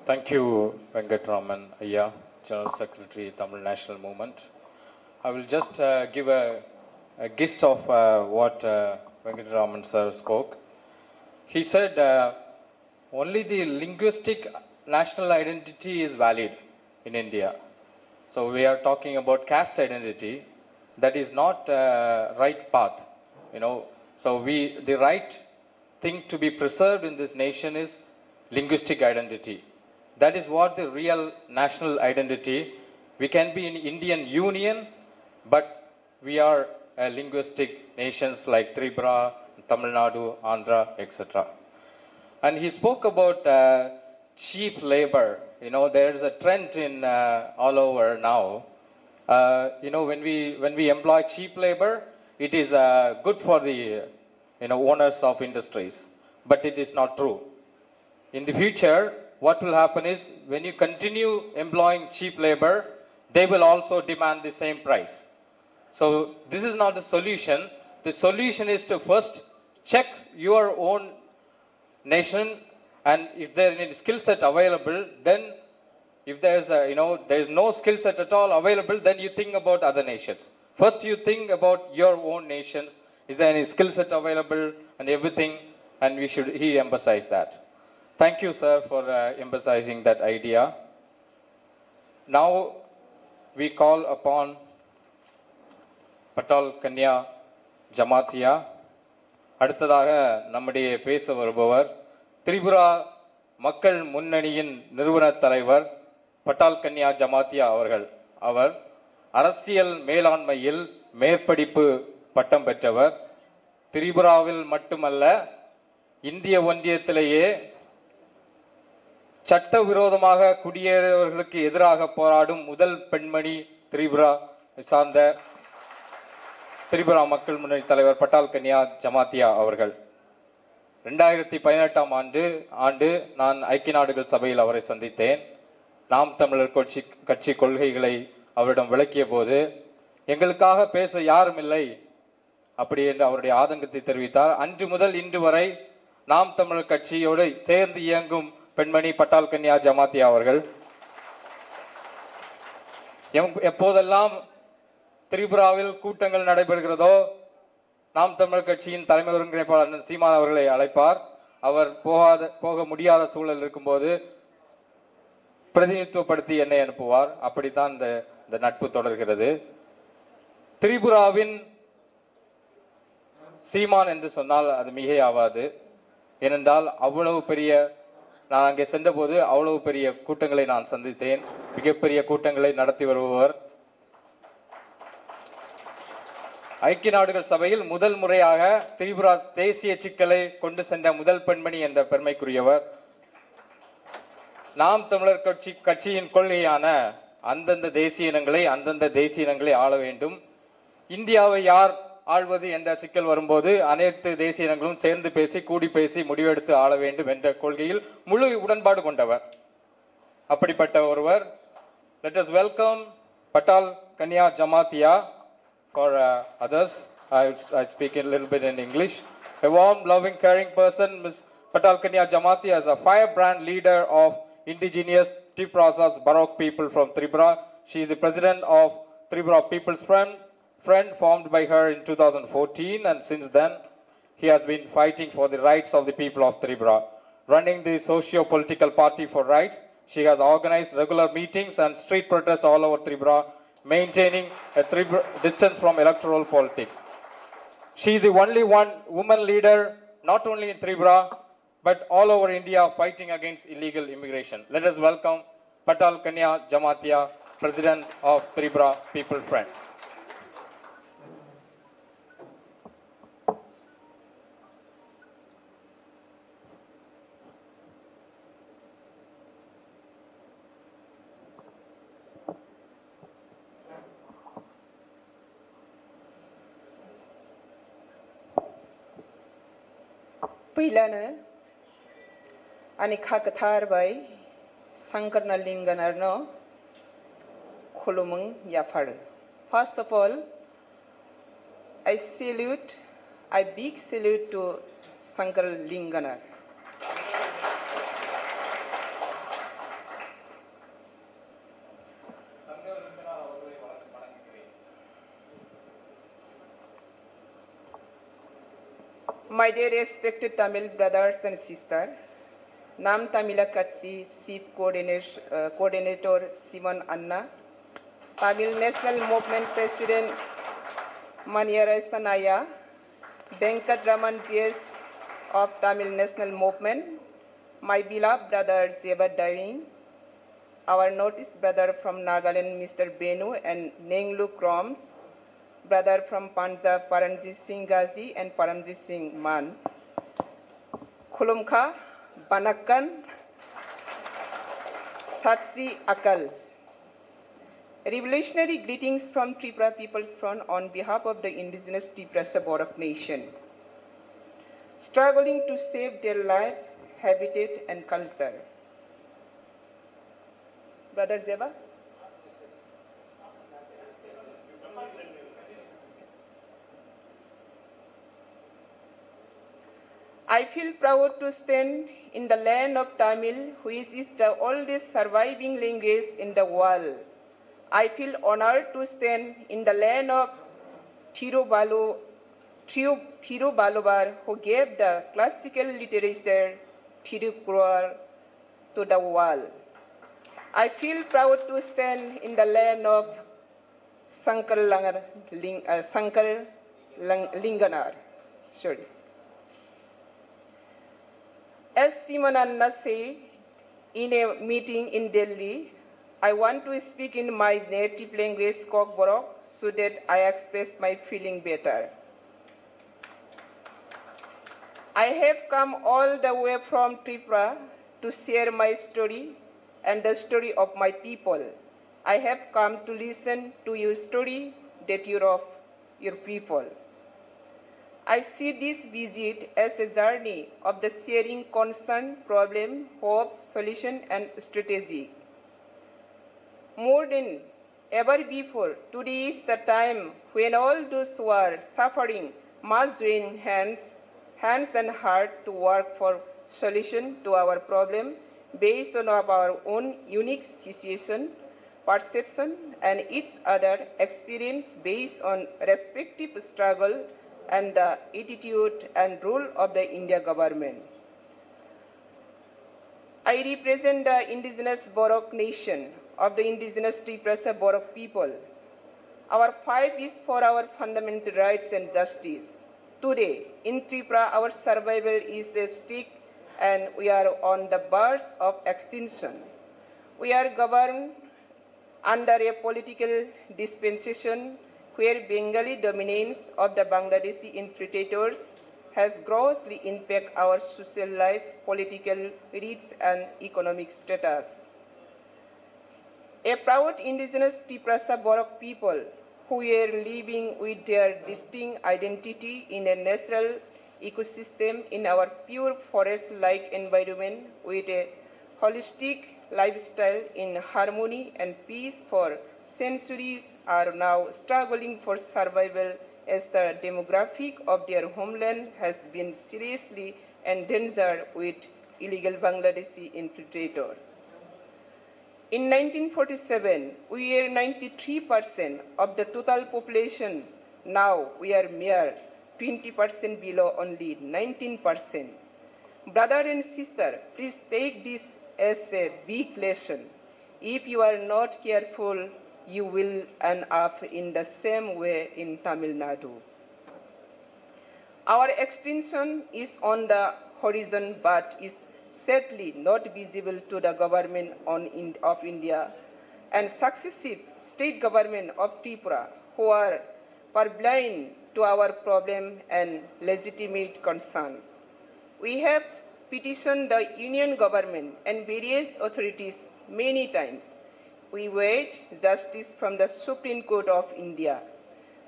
Thank you, Venkatraman Ayya, General Secretary, Tamil National Movement. I will just give a gist of what Venkatraman sir spoke. He said only the linguistic national identity is valid in India. So we are talking about caste identity. That is not right path, you know. So the right thing to be preserved in this nation is linguistic identity. That is what the real national identity. We can be in Indian Union, but we are linguistic nations like Tripura, Tamil Nadu, Andhra, etc. And he spoke about cheap labor. You know, there is a trend in all over now. You know, when we employ cheap labor, it is good for the owners of industries, but it is not true. In the future, what will happen is when you continue employing cheap labor, they will also demand the same price. So this is not the solution. The solution is to first check your own nation, and if there is any skill set available, then if there is there is no skill set at all available, then you think about other nations. First you think about your own nations. Is there any skill set available and everything? And he emphasized that. Thank you, sir, for emphasizing that idea. Now we call upon Patal Kanya Jamatia. அடுத்ததாக நம்முடைய பேச வருபவர் திரிபுரா மக்கள் முன்னணியின் நிறுவனர் தலைவர் பட்டால் கன்யா ஜமாத்தியா அவர்கள். அவர் அரசியல் மேலாண்மையில் மேற்படிப்பு பட்டம் பெற்றவர். திரிபுராவில் மட்டுமல்ல, இந்திய ஒன்றியத்திலேயே சட்டவிரோதமாக குடியேறியவர்களுக்கு எதிராக போராடும் முதல் பெண்மணி திரிபுரா சார்ந்த திரிபுரா மக்கள் முன்னணி தலைவர் பட்டால் கன்யா ஜமாத்தியா அவர்கள். 2018ஆம் ஆண்டு நான் ஐக்கிய நாடுகள் சபையில் அவரை சந்தித்தேன். நாம் தமிழர் கட்சி கொள்கைகளை அவரிடம் விளக்கிய போது எங்களுக்காக பேச யாரும் இல்லை அப்படி என்று அவருடைய ஆதங்கத்தை தெரிவித்தார். அன்று முதல் இன்று வரை நாம் தமிழர் கட்சியோடு சேர்ந்து இயங்கும் பெண்மணி பட்டால் கன்யா ஜமாத்தியா அவர்கள். எப்போதெல்லாம் திரிபுராவில் கூட்டங்கள் நடைபெறுகிறதோ நாம் தமிழர் கட்சியின் தலைமை ஒருங்கிணைப்பாளர் சீமான் அவர்களை அழைப்பார். அவர் போக முடியாத சூழல் இருக்கும்போது பிரதிநிதித்துவப்படுத்தி என்னை அனுப்புவார். அப்படித்தான் இந்த நட்பு தொடர்கிறது. திரிபுராவின் சீமான் என்று சொன்னால் அது மிகையாவாது. ஏனென்றால் அவ்வளவு பெரிய, நான் அங்கே சென்றபோது அவ்வளவு பெரிய கூட்டங்களை நான் சந்தித்தேன். மிகப்பெரிய கூட்டங்களை நடத்தி வருபவர். ஐக்கிய நாடுகள் சபையில் முதல் முறையாக திரிபுரா தேசிய சிக்கலை கொண்டு சென்ற முதல் பெண்மணி என்ற பெருமைக்குரியவர். நாம் தமிழர் கட்சியின் கொள்கையான அந்தந்த தேசிய இனங்களை ஆள வேண்டும். இந்தியாவை யார் ஆள்வது என்ற சிக்கல் வரும்போது அனைத்து தேசிய இனங்களும் சேர்ந்து பேசி கூடி பேசி முடிவெடுத்து ஆள வேண்டும் என்ற கொள்கையில் முழு உடன்பாடு கொண்டவர். அப்படிப்பட்ட ஒருவர். Let us welcome Patal Kanya Jamatia. For others, I speak a little bit in English. A warm, loving, caring person, Ms. Patal Kanya Jamatia is a firebrand leader of indigenous Triprasa's Baroque people from Tripura. She is the president of Tripura People's Friend formed by her in 2014, and since then he has been fighting for the rights of the people of Tripura. Running the socio-political party for rights, she has organized regular meetings and street protests all over Tripura, maintaining a distance from electoral politics. She is the only woman leader, not only in Tripura, but all over India, fighting against illegal immigration. Let us welcome Patal Kanya Jamatia, President of Tripura People Friend. पहिलानो अनि खाकथार bye Sankarna लिंगनरनो खुलुमं याफाड़. First of all, I big salute to สังกัดลิงกันนะ My dear respected Tamil brothers and sisters, Nam Tamila Katsi, Chief Coordinator Simon Anna, Tamil National Movement President Maniara Sanaya, Venkat Raman GS of Tamil National Movement, my beloved brother Zeba Daring, our noticed brother from Nagaland Mr. Benu and Nenglu Kroms, brother from Punjab Paramjit Singh Ghazi and Paramjit Singh Man, Khulumkha, Banakan, Sat Sri Akal. Revolutionary greetings from Tripura People's Front on behalf of the indigenous Tripura Saborak Nation, struggling to save their life, habitat and culture. Brother Zeba? I feel proud to stand in the land of Tamil, which is the oldest surviving language in the world. I feel honored to stand in the land of Thiruvalluvar, who gave the classical literature Thirukkural to the world. I feel proud to stand in the land of Sankar Linganar. Sorry. As Simananna said in a meeting in Delhi, I want to speak in my native language, Kokborok, so that I express my feeling better. I have come all the way from Tripura to share my story and the story of my people. I have come to listen to your story, that you're of your people. I see this visit as a journey of the sharing concern, problem, hopes, solution, and strategy. More than ever before, today is the time when all those who are suffering must join hands and heart to work for solution to our problem based on our own unique situation, perception, and each other experience based on respective struggle and the attitude and rule of the India government. I represent the indigenous Borok nation of the indigenous Tripura Borok people. Our fight is for our fundamental rights and justice. Today, in Tripura, our survival is at stake and we are on the verge of extinction. We are governed under a political dispensation where Bengali dominance of the Bangladeshi infiltrators has grossly impacted our social life, political reach, and economic status. A proud indigenous Tripura Borok people who are living with their distinct identity in a natural ecosystem in our pure forest-like environment with a holistic lifestyle in harmony and peace for centuries are now struggling for survival as the demographic of their homeland has been seriously endangered with illegal Bangladeshi infiltrator. In 1947, we were 93% of the total population. Now we are mere 20% below only 19%. Brother and sister, please take this as a big lesson. If you are not careful, you will end up in the same way in Tamil Nadu. Our extinction is on the horizon, but is sadly not visible to the government of India and successive state government of Tripura, who are blind to our problem and legitimate concern. We have petitioned the Union government and various authorities many times. We wait justice from the Supreme Court of India.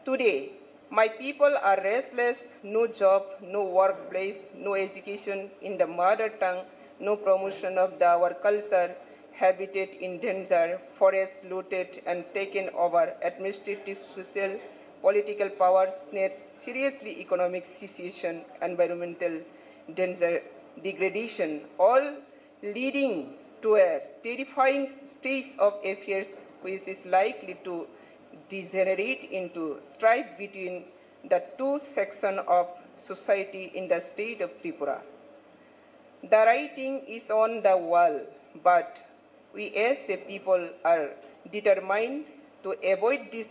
Today, my people are restless, no job, no workplace, no education in the mother tongue, no promotion of our culture, habitat in danger, forests looted and taken over, administrative, social, political power snares, seriously economic situation, environmental danger, degradation, all leading to a terrifying state of affairs which is likely to degenerate into strife between the two sections of society in the state of Tripura. The writing is on the wall, but we as a people are determined to avoid this,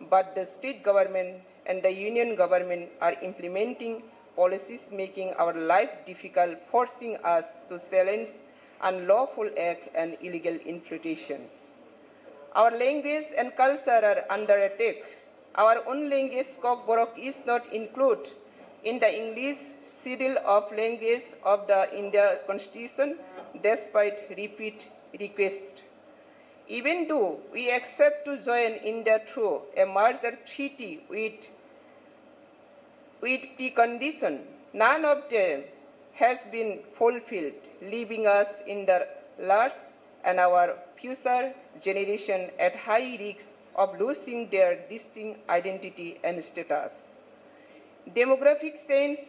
but the state government and the union government are implementing policies making our life difficult, forcing us to silence unlawful act and illegal infiltration. Our language and culture are under attack. Our own language, Kokborok, is not included in the English Schedule of Language of the India Constitution, despite repeat requests. Even though we accept to join India through a merger treaty with precondition, none of them has been fulfilled, leaving us in the lurch and our future generation at high risk of losing their distinct identity and status. Demographic sense,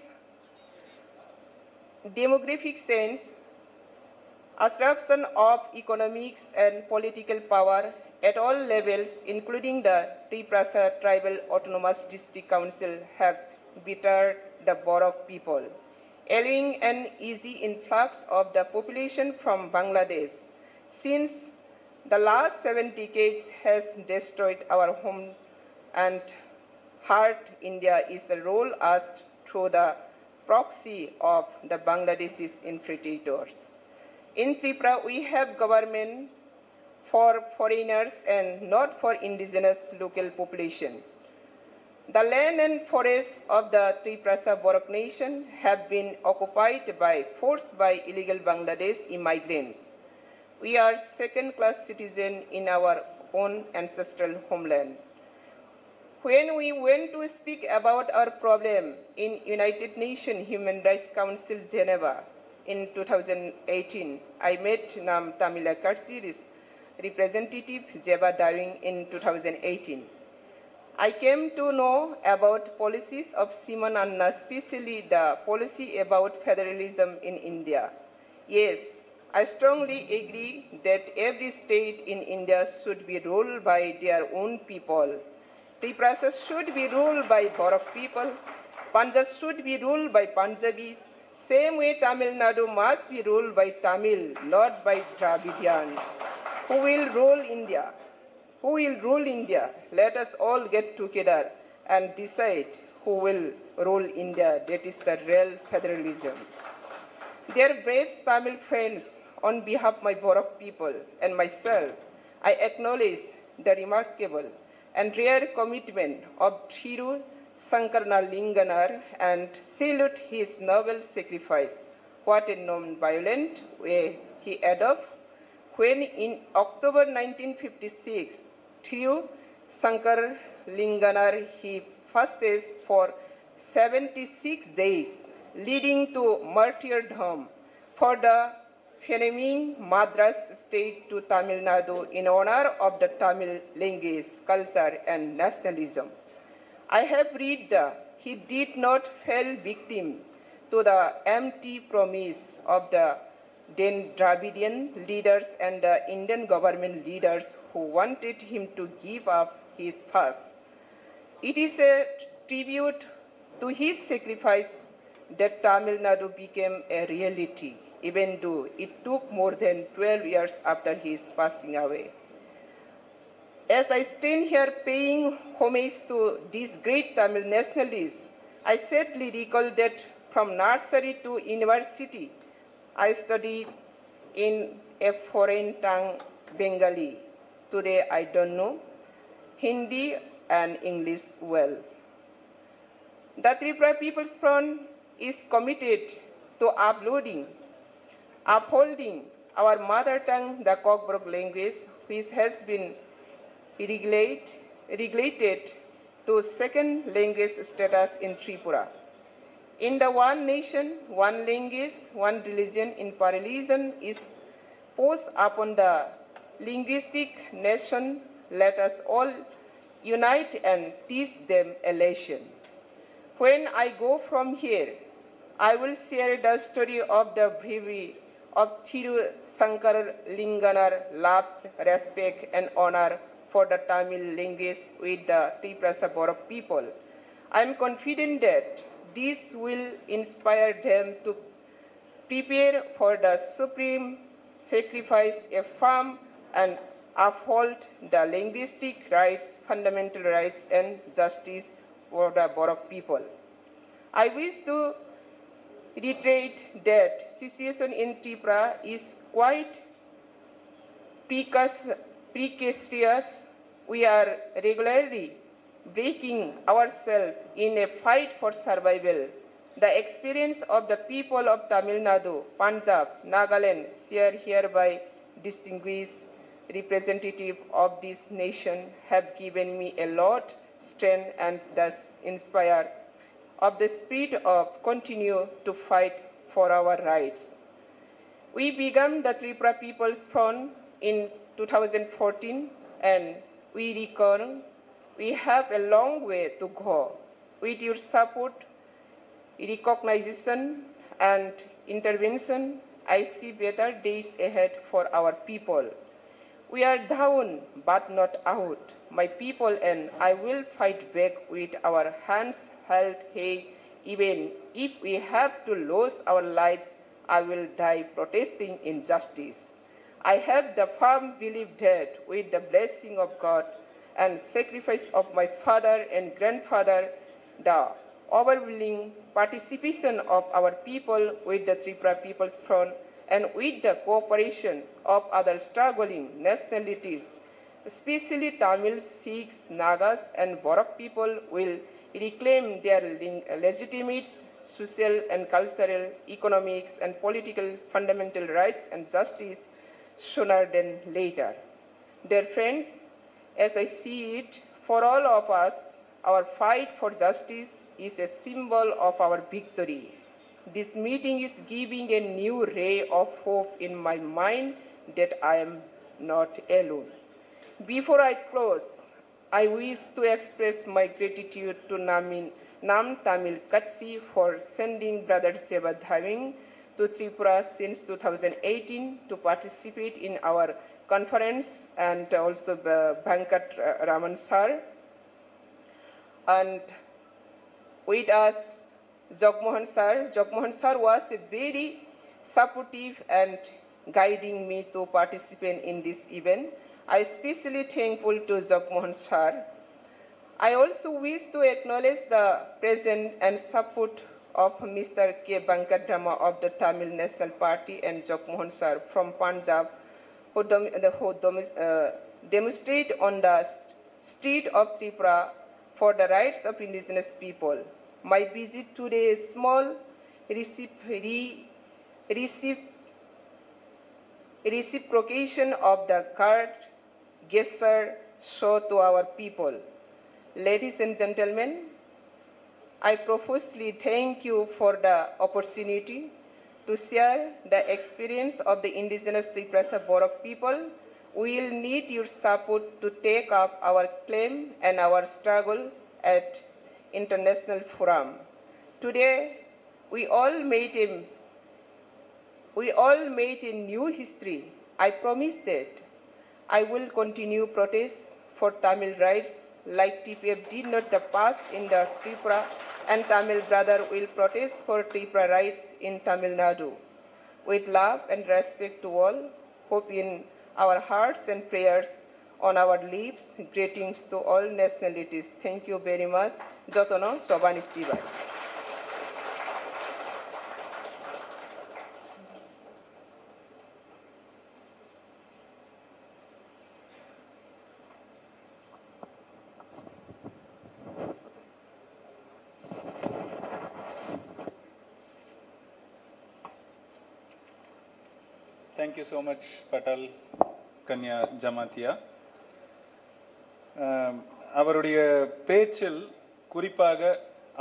disruption of economics and political power at all levels, including the Triprasa Tribal Autonomous District Council, have bettered the Borok people, allowing an easy influx of the population from Bangladesh. Since the last 7 decades has destroyed our home and heart, India is a role asked through the proxy of the Bangladeshis infiltrators. In Tripura, we have government for foreigners and not for indigenous local population. The land and forests of the Triprasa Borok nation have been occupied by force by illegal Bangladesh immigrants. We are second-class citizens in our own ancestral homeland. When we went to speak about our problem in United Nations Human Rights Council Geneva in 2018, I met Nam Tamila Katsi's representative Jeba Dawing in 2018. I came to know about policies of Simon Anna, especially the policy about federalism in India. Yes, I strongly agree that every state in India should be ruled by their own people. Triprasa should be ruled by Borok people. Punjab should be ruled by Punjabis. Same way Tamil Nadu must be ruled by Tamil, not by Dravidian. Who will rule India? Who will rule India? Let us all get together and decide who will rule India. That is the real federalism. Dear brave Tamil friends, on behalf of my Borok people and myself, I acknowledge the remarkable and rare commitment of Thiru Sankarna Linganar and salute his noble sacrifice. What a non-violent way he adopted when in October 1956, Thiru Sankar Linganar he fasted for 76 days, leading to martyrdom for the Phenomene Madras state to Tamil Nadu in honor of the Tamil language, culture and nationalism. I have read that he did not fall victim to the empty promise of the then Dravidian leaders and the Indian government leaders who wanted him to give up his fast. It is a tribute to his sacrifice that Tamil Nadu became a reality, even though it took more than 12 years after his passing away. As I stand here paying homage to these great Tamil nationalists, I sadly recall that from nursery to university, I studied in a foreign tongue, Bengali. Today I don't know Hindi and English well. The Tripura People's Front is committed to upholding our mother tongue, the Kokborok language, which has been regulated to second language status in Tripura. In the one nation, one language, one religion in parallelism is posed upon the linguistic nation. Let us all unite and teach them a lesson. When I go from here, I will share the story of the bravery of Thiru Sankar Linganar, loves, respect and honor for the Tamil language with the Triprasa Borok people. I am confident that This will inspire them to prepare for the supreme sacrifice, a firm and uphold the linguistic rights, fundamental rights, and justice for the Borok people. I wish to reiterate that situation in Tripura is quite precarious. We are regularly breaking ourselves in a fight for survival. The experience of the people of Tamil Nadu, Punjab, Nagaland share hereby distinguished representative of this nation have given me a lot strength and thus inspire of the spirit of continue to fight for our rights. We began the Tripura People's Front in 2014 and we reckon we have a long way to go. With your support, recognition and intervention, I see better days ahead for our people. We are down but not out, my people, and I will fight back with our hands held high. Even if we have to lose our lives, I will die protesting injustice. I have the firm belief that with the blessing of God and sacrifice of my father and grandfather, the overwhelming participation of our people with the Tripura People's Front, and with the cooperation of other struggling nationalities, especially Tamils, Sikhs, Nagas, and Borok people, will reclaim their legitimate social and cultural, economics, and political fundamental rights and justice sooner than later. Dear friends, as I see it, for all of us, our fight for justice is a symbol of our victory. This meeting is giving a new ray of hope in my mind that I am not alone. Before I close, I wish to express my gratitude to Nam Tamil Katsi for sending Brother Seva Dhaving to Tripura since 2018 to participate in our conference, and also Venkat Raman sir. And with us, Jagmohan sir. Jagmohan sir was very supportive and guiding me to participate in this event. I am especially thankful to Jagmohan sir. I also wish to acknowledge the presence and support of Mr. K. Venkatrama of the Tamil National Party and Jagmohan sir from Punjab, who demonstrate on the street of Tripura for the rights of indigenous people. My visit today is small reciprocation of the card gesture shown to our people. Ladies and gentlemen, I profusely thank you for the opportunity to share the experience of the indigenous Tripura Borok people. We will need your support to take up our claim and our struggle at international forum. Today, we all made a new history. I promise that I will continue protests for Tamil rights like TPF did not the past in the Tripura, and Tamil brother will protest for Tripura rights in Tamil Nadu. With love and respect to all, hope in our hearts and prayers on our lips, greetings to all nationalities. Thank you very much. Jotono Sobani Sibai. Thank you so much, Patal Kanya Jamatia. அவருடைய பேச்சில் குறிப்பாக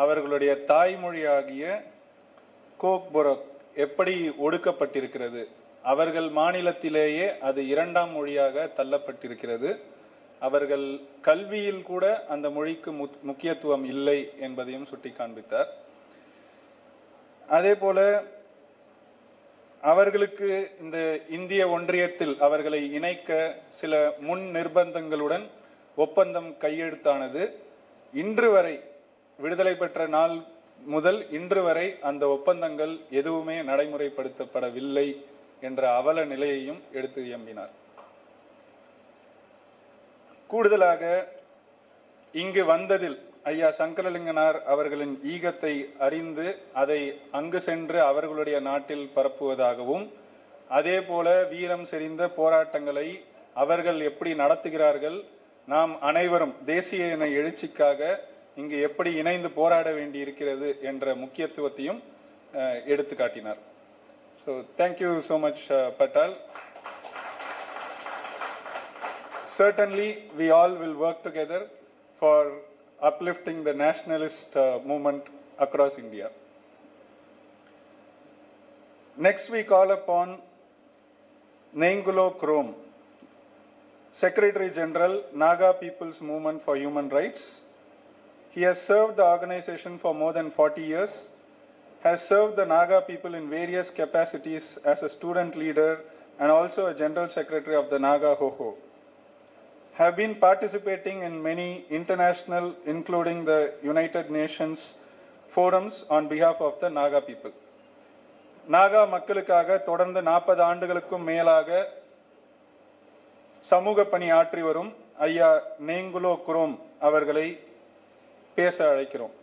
அவர்களுடைய தாய்மொழியாகிய Coke பொரக் எப்படி ஒடுக்கப்பட்டிருக்கிறது, அவர்கள் மாநிலத்திலேயே அது இரண்டாம் மொழியாக தள்ளப்பட்டிருக்கிறது, அவர்கள் கல்வியில் கூட அந்த மொழிக்கு முக்கியத்துவம் இல்லை என்பதையும் சுட்டி காண்பித்தார். அதே போல அவர்களுக்கு இந்த இந்திய ஒன்றியத்தில் அவர்களை இணைக்க சில முன் நிர்பந்தங்களுடன் ஒப்பந்தம் கையெழுத்தானது. இன்று வரை விடுதலை பெற்ற நாள் முதல் இன்று வரை அந்த ஒப்பந்தங்கள் எதுவுமே நடைமுறைப்படுத்தப்படவில்லை என்ற அவல நிலையையும் எடுத்து எம்பினார். கூடுதலாக இங்கு வந்ததில் ஐயா சங்கரலிங்கனார் அவர்களின் ஈகத்தை அறிந்து அதை அங்கு சென்று அவர்களுடைய நாட்டில் பரப்புவதாகவும், அதே போல வீரம் செறிந்த போராட்டங்களை அவர்கள் எப்படி நடத்துகிறார்கள், நாம் அனைவரும் தேசிய இன எழுச்சிக்காக இங்கு எப்படி இணைந்து போராட வேண்டி இருக்கிறது என்ற முக்கியத்துவத்தையும் எடுத்து காட்டினார். So thank you so much, Patal. Certainly we all will work together for uplifting the nationalist movement across India. Next we call upon Nengulo Krom, Secretary General, Naga People's Movement for Human Rights. He has served the organization for more than 40 years, has served the Naga people in various capacities as a student leader and also a General Secretary of the Naga Hoho. Have been participating in many international, including the United Nations forums on behalf of the Naga people. Naga மக்களுக்காக தொடர்ந்து 40 ஆண்டுகளுக்கும் மேலாக சமூக பணி ஆற்றி வரும் ஐயா நேங்குலோ chrome அவர்களை பேச அழைக்கிறோம்.